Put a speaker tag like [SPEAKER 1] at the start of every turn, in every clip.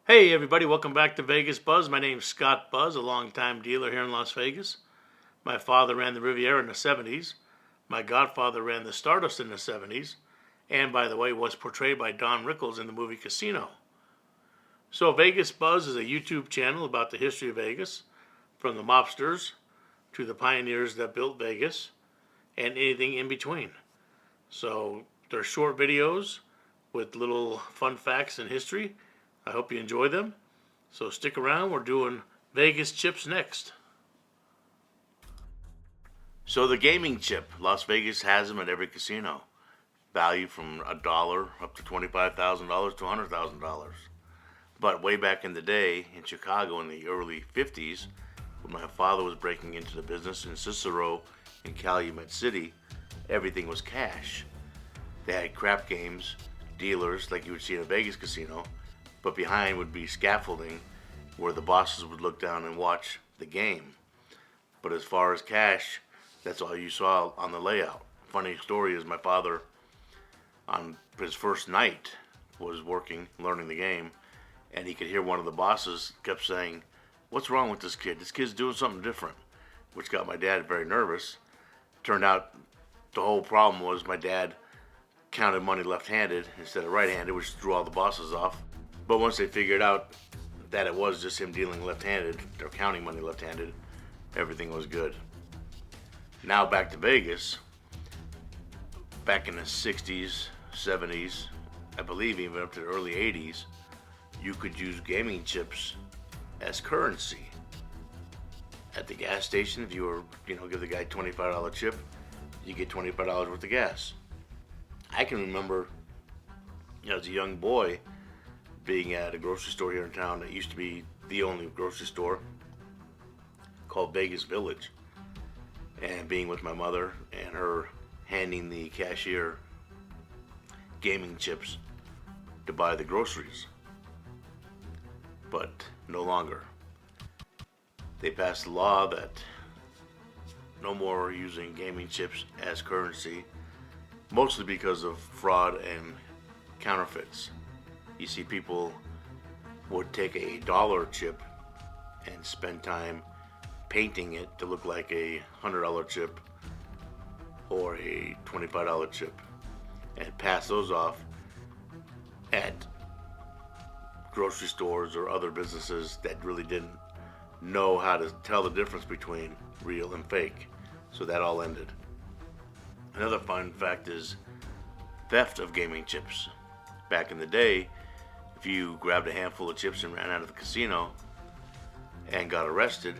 [SPEAKER 1] Hey everybody, welcome back to Vegas Buzz. My name's Scott Buzz, a longtime dealer here in Las Vegas. My father ran the Riviera in the 70s. My godfather ran the Stardust in the 70s. And by the way, was portrayed by Don Rickles in the movie Casino. So Vegas Buzz is a YouTube channel about the history of Vegas, from the mobsters to the pioneers that built Vegas, and anything in between. So they're short videos with little fun facts and history. I hope you enjoy them. So stick around, we're doing Vegas chips next. So the gaming chip, Las Vegas has them at every casino. Value from $1 up to $25,000 to $100,000. But way back in the day in Chicago in the early 50s, when my father was breaking into the business in Cicero and Calumet City, everything was cash. They had crap games, dealers like you would see in a Vegas casino, but behind would be scaffolding where the bosses would look down and watch the game. But as far as cash, that's all you saw on the layout. Funny story is my father, on his first night, was working, learning the game, and he could hear one of the bosses kept saying, "What's wrong with this kid? This kid's doing something different," which got my dad very nervous. Turned out the whole problem was my dad counted money left-handed instead of right-handed, which threw all the bosses off. But once they figured out that it was just him dealing left-handed, or counting money left-handed, everything was good. Now back to Vegas. Back in the 60s, 70s, I believe even up to the early 80s, you could use gaming chips as currency. At the gas station, if you were, give the guy a $25 chip, you get $25 worth of gas. I can remember, as a young boy, being at a grocery store here in town that used to be the only grocery store, called Vegas Village, and being with my mother and her handing the cashier gaming chips to buy the groceries. But no longer. They passed a law that no more using gaming chips as currency, mostly because of fraud and counterfeits. You see, people would take a dollar chip and spend time painting it to look like a $100 chip or a $25 chip and pass those off at grocery stores or other businesses that really didn't know how to tell the difference between real and fake. So that all ended. Another fun fact is theft of gaming chips. Back in the day, if you grabbed a handful of chips and ran out of the casino and got arrested,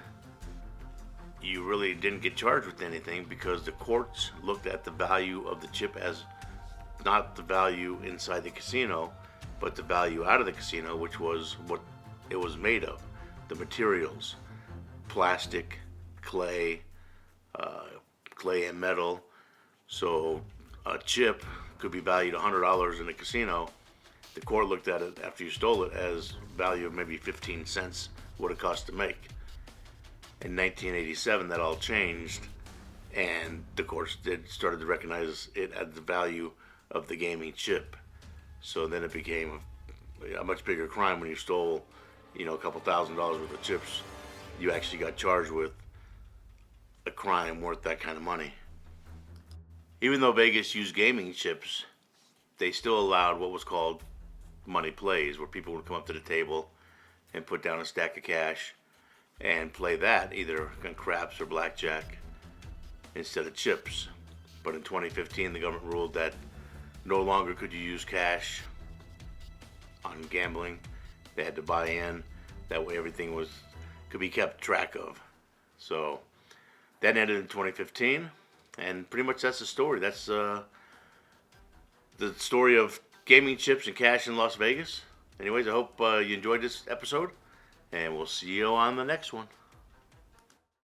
[SPEAKER 1] you really didn't get charged with anything because the courts looked at the value of the chip as not the value inside the casino, but the value out of the casino, which was what it was made of. The materials, plastic, clay, clay and metal. So a chip could be valued $100 in a casino. The court looked at it after you stole it as value of maybe 15 cents what it cost to make. In 1987, that all changed, and the courts started to recognize it at the value of the gaming chip. So then it became a much bigger crime when you stole, a couple $1,000s worth of chips. You actually got charged with a crime worth that kind of money. Even though Vegas used gaming chips, they still allowed what was called money plays, where people would come up to the table and put down a stack of cash and play that, either on craps or blackjack, instead of chips. But in 2015, the government ruled that no longer could you use cash on gambling. They had to buy in. That way everything could be kept track of. So that ended in 2015, and pretty much that's the story. That's the story of gaming chips and cash in Las Vegas. Anyways, I hope you enjoyed this episode, and we'll see you on the next one.